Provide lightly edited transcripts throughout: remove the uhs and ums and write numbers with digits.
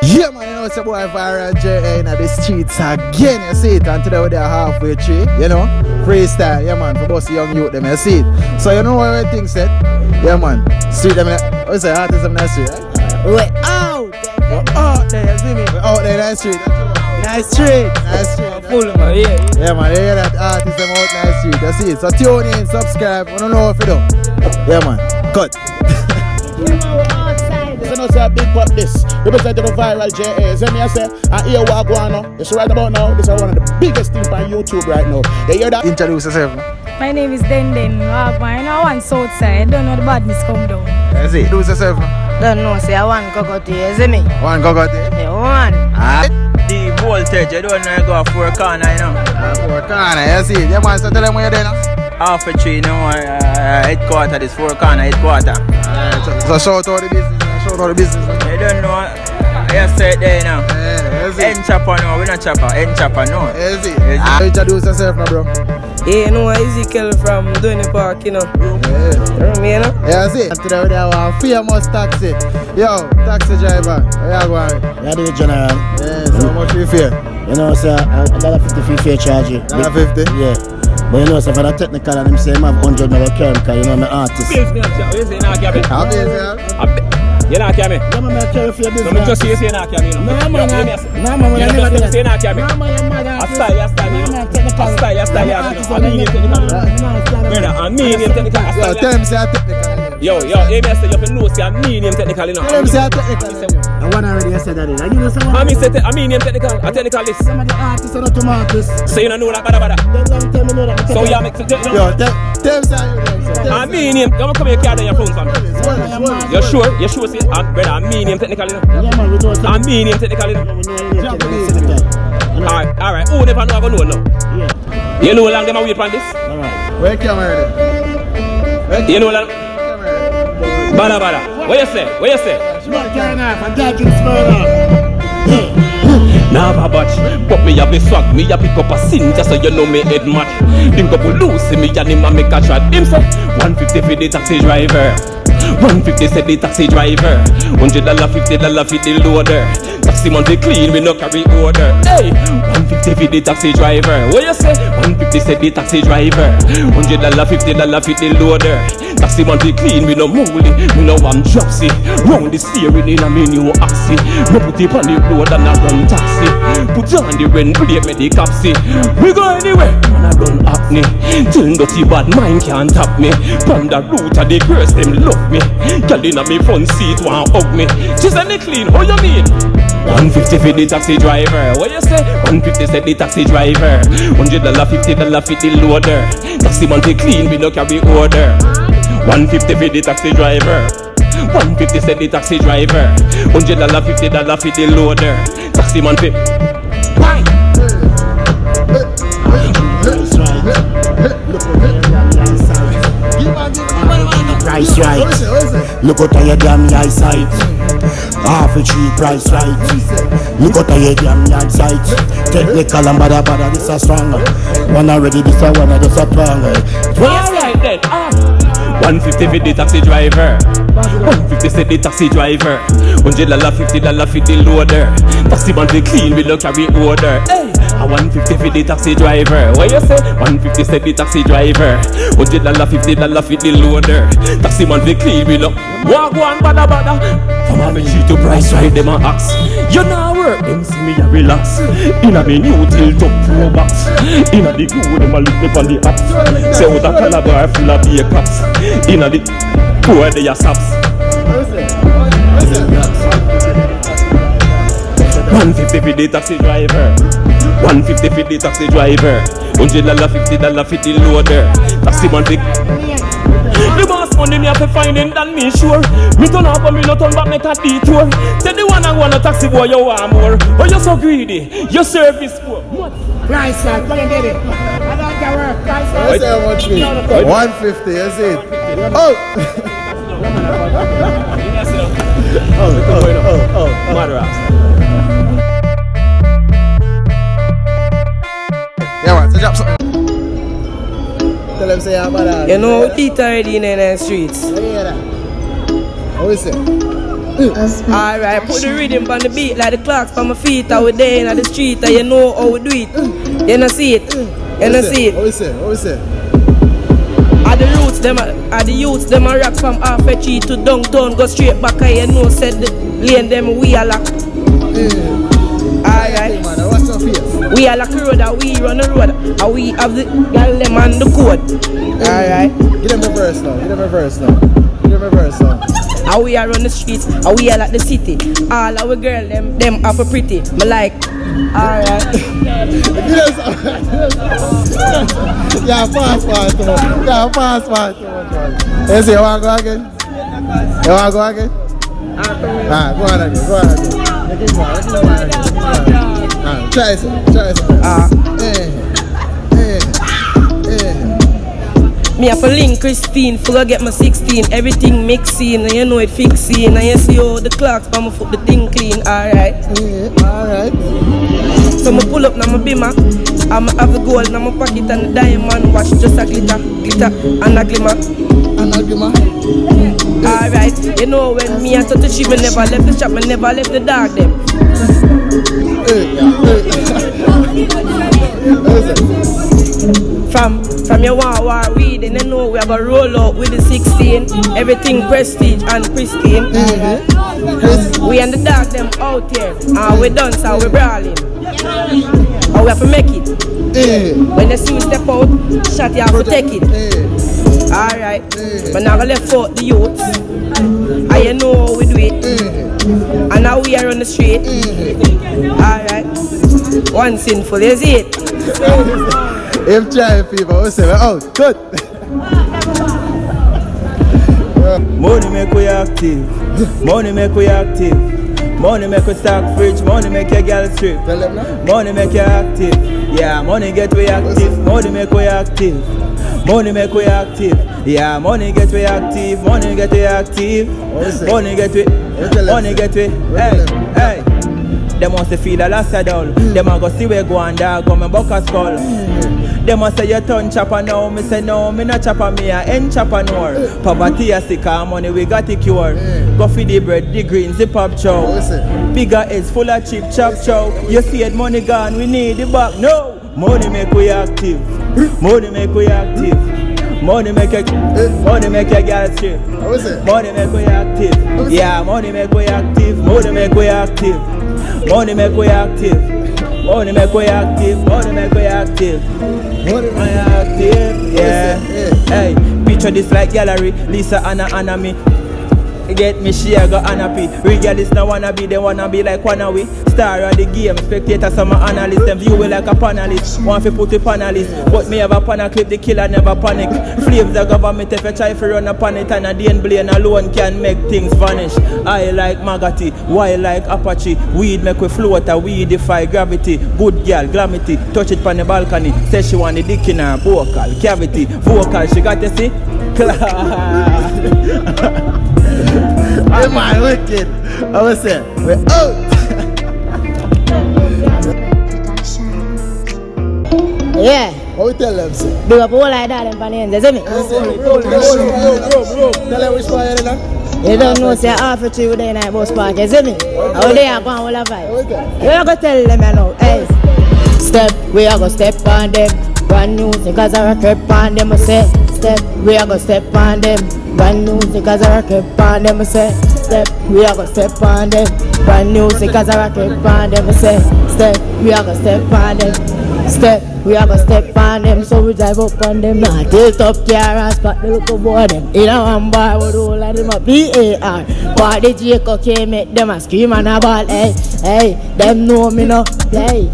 Yeah man, you know it's your boy Viral J in the streets again, you see it, and today we're there halfway through, you know, freestyle, yeah man, for both young youth them, you see it. So you know what everything said? Yeah man, street them, what's the artist in the street, right? We're out there, you see me? We're out there in the street. Nice street. Nice street. Full of my yeah. Yeah man, you hear that artist them out in the street, you see it. So tune in, subscribe, I don't know what you do. Yeah man, cut. You know, say a big pop this. Representative of Viral J.A. So me I say, I hear what I go on. It's right about now. This is one of the biggest things on YouTube right now. You hear that? Introduce yourself. My name is Den. I know one south side. Don't know the badness come down. Yeah, see. Introduce yourself. Don't know, say I want Coco T, you see me? One Coco T. Yeah, one. DVoltage, you don't know go 4 corner, you know. 4 corner, you see. Yeah man, so tell them where you're there now. Half a tree, you know, headquarter, this 4 corner headquarter. So shout out the business. Shout out the business. You don't know, you say it there now. End chopper no, we're not chopper, end chopper no. Introduce yourself now, bro. Yeah, you know, Ezekiel from Dunny Park, you know. Yeah. Me, you know? Yeah, see. Today we have a famous taxi. Yo, taxi driver, where you going? Yeah, the general. Yeah, so how much you fare? You know, sir, $1.50 fee fare charge. $1.50? Yeah. But you know, so for the technical and them say I have 100 never carry because you know I'm an artist. You say not carry. How busy, yeah? You not carry. Yeah, man, I carry for your business. No, just say you say not carry. No, man, I never do that. Say not carry. No, man, A style, I mean it technical. Brother, I mean it technical. Yo, tell him say a technical. Yo, you say you know say I mean him technical, you know. Tell him say a technical. I want already said that. You know someone. I mean him technical, a technical list. Some of the artists are not tomatoes. So you don't know that bada. They don't tell me that. So you make Yo, tell him say you. I mean him. Come here, carry your phone from me. You sure? You sure? Say, brother, I mean him technical, you know. Yeah, man, we know. I mean him technical, you know. Alright. Who never know I go know now? Yeah. You know how long them a wait for this? Alright. Where camera there? You know how long? Bada. What you say? Smart turn off and judging smart off. Nah, but me have a swag, me a pick up a sin just so you know me head match. Him couple loose, me and him a make a shot. Him say 150 for the taxi driver, 150 said the taxi driver, $100, $50 for the loader. Taxi man be clean, we no carry order. Hey, 150 for the taxi driver. What you say? 150 said the taxi driver, $100, $50 for the loader. Taxi man be clean, we no moly, we no am dropsy. Round the steering in a menu axi. Me put it on the road and I run taxi. Put on the rain plate, me the capsy. We go anywhere, man I run acne. Till dirty bad mind can't tap me. From the root of the girls, them love me. Girl inna me front seat want hug me. She said me clean, how you mean? 150 for the taxi driver. What you say? 150 said the taxi driver, $100, $50 for the loader. Taxi man be clean, we no carry order. 150 for the taxi driver, 150 said the taxi driver, $100, $50 for the loader. Taxi man be Price right. Look out your damn eyesight. Half a tree price right. Look out your damn yard sight. Technical and bada, this a stronger. One already, this a one, this a stronger. alright then. 150 for the taxi driver, 150 said the taxi driver, $100, $50 for the loader. Taxi man be clean, we no carry order. Hey, 150 for the taxi driver. What you say? 150 said the taxi driver, $100, $50 for the loader. Taxi man be clean, we no walk one bada. From a me cheat to price right, them a axe. You know work, them see me a relax. Inna me new tilt up pro box. Inna the good, them a look me on the apps. Say out a calabar full of beer cups. Inna the poor they a saps. 150 for the taxi driver, 150 for the taxi driver, $100, $50 for the loader. Taxi man big. The boss money me have to find him than me sure. Me turn up and me no turn back make a detour. Say the one and one a taxi boy you want more. Oh you so greedy, your service poor. Price right, come and get it. I don't care where price right. What's how much me? 150, that's it. Mother Yeah man, so drop something. Tell them say I'm bad. You know, eat already in the streets. Yeah, that. What is it? Alright, put the rhythm on the beat like the clocks on my feet. I we there in the street and you know how we do it. You know see it? You know see it? What we say? What we say? Are the roots them are the youths them a rock from half a tree to downtown, go straight back and you know said the lane them we are lock. Alright. We are like the road and we run the road and we have the girl them on the code. Alright. Give them a verse now. Give them a verse now. Give them a verse now. And we are on the streets, and we are like the city. All our girl, them are for pretty. Me like, alright. Yeah, fast. Yeah, fast. You see, you want to go again? You want to go again? Go on again. Make it go on. Try it. Me have a link Christine, full get my 16. Everything mixing, and you know it fixing. And you see how the clocks, but my foot the thing clean. Alright. Alright. So I pull up now my bimmer. I'm have the gold in my pocket and the diamond watch just a glitter and a glimmer. Alright, you know when me and Toto she me never left the shop, me never left the dog them. From your war weed, and you know we have a roll out with the 16. Everything prestige and pristine. We and the dog them out here. We dance and we brawling. And we have to make it. When they see me step out, shot you have to take it. Alright. But now I left out the youths. And you know how we do it. And now we are on the street. Alright. One Sinful, is it? If try people, we say, oh, good. Money make we active. Money make we active. Money make we stock fridge. Money make your girl strip. Money make you active. Yeah, money get we active. Money make we active. Money make we active. Yeah, money get we active. Money get we active. Money get we. Money get we. Hey. Them must feel a loss of doll. Them a go see we go and dog come and buck a skull. Them must say you turn chopper now. Me say no, me not chopper, me a end chopper nor. Poverty a sick and money we got the cure. Go feed the bread, the greens, the pop chow. Bigger heads full of cheap chop chow. You see it money gone, we need the back. No, money make we active. Money make we active. Money make your girl strip. Money make we active. Yeah, money make we active. Money make we active. Money make we active. Money make we active. Money make we active. Money make we active. Yeah. Hey, picture this like gallery. Lisa Anna me. Get me share go happy. Regardless no wanna be, they wanna be like wanna we. Star of the game, spectator some analyst. Them view we like a panelist. Want to put a panelist, but me have a panel clip, the killer never panic. Flames the government if you try to run upon it, and a DN Blaine alone can make things vanish. I like Magati, why like Apache. Weed make we float, a weed defy gravity. Good girl, glamity, touch it on the balcony. Say she want the dick in her vocal cavity. Vocal, she got to see? Hey man, wicked. I was saying, we're out. Yeah. What we tell them, sir? Big up all like that in Panay, you see me? Tell them which part you're in. You don't know, say half a tree with the night bus park, you see me? How they are going all the vibe. We are going to tell them, you know, hey. Step, we are going to step on them. Brand new, because I rock on them, I say. Step, we are going to step on them. Brand new, because I rock on them, I say. Step, we are going to step on them. Brand new, because I rock on them, I say. Step, we are going to step on them. Step, we are going to step on them, so we drive up on them. Now, tilt up car and spot the look aboard them. In a one bar, with all of them a BAR. Party Jacob came, make them a scream and a ball. Hey, them know me no. Hey.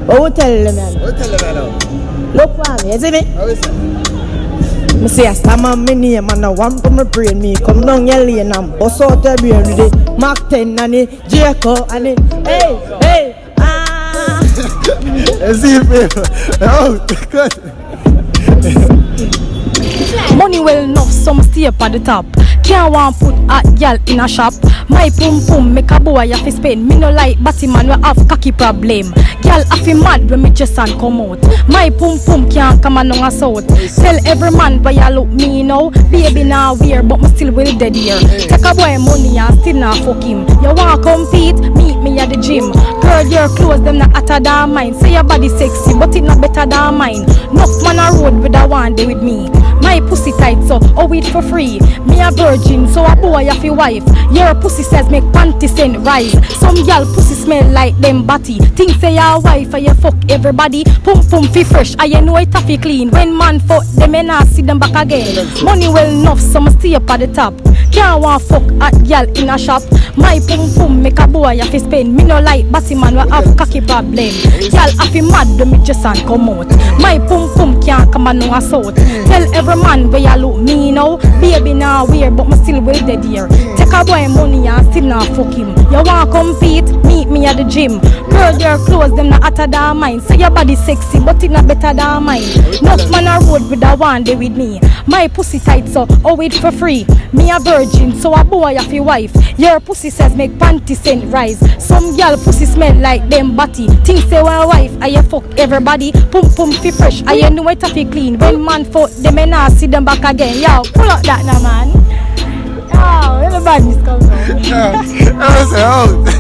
What we tell them, man? What we tell them now? Look for me, you see me? How is it? Me say I stammer my name and I want from my brain. Me come down your lane and bust out the brain with it. Mark 10 and it, Jacob and it. Hey, Let's see people. Oh, good. Money well enough, some stay up at the top. Can't want put a girl in a shop. My pum pum make a boy have to spend. Me no like Batman we have cocky problem. Girl have to mad when me just and come out. My pum pum can't come on a south. Tell every man why you look me now. Baby now weird but me still will dead here. Take a boy money and still not fuck him. You want compete? Meet me at the gym. Girl your clothes them not hotter than mine. Say your body sexy but it not better than mine. Enough man a road with a one day with me. My pussy tight so oh it for free. Me a virgin so a boy have a wife. Your pussy says make panty send rise. Some y'all pussy smell like them body. Think say your wife or you fuck everybody. Pum pum fi fresh and you know it have clean. When man fuck them and I see them back again. Money well enough so me stay up at the top. Can't want fuck a girl in a shop. My pum pum make a boy have to spend. Me no like Batman we have cocky problem. Y'all have to mad when me just and come out. My pum pum can't come on no assault. Tell every man where you look me now. Baby now weird but me still will dead here. Take a boy money and still not fuck him. You want compete? Meet me at the gym. Girl your clothes them not hotter than mine. Say your body sexy but it not better than mine. Enough man a road with a one day with me. My pussy tight so oh it for free. Me a virgin so a boy have a wife. Your pussy says make panty scent rise. Some girl pussy smell like them body. Think say one wife and you fuck everybody. Pum pum fi fresh and you know it have to clean. When man fuck them and I see them back again. Yo pull up that now man. Yo everybody's coming out. I was out.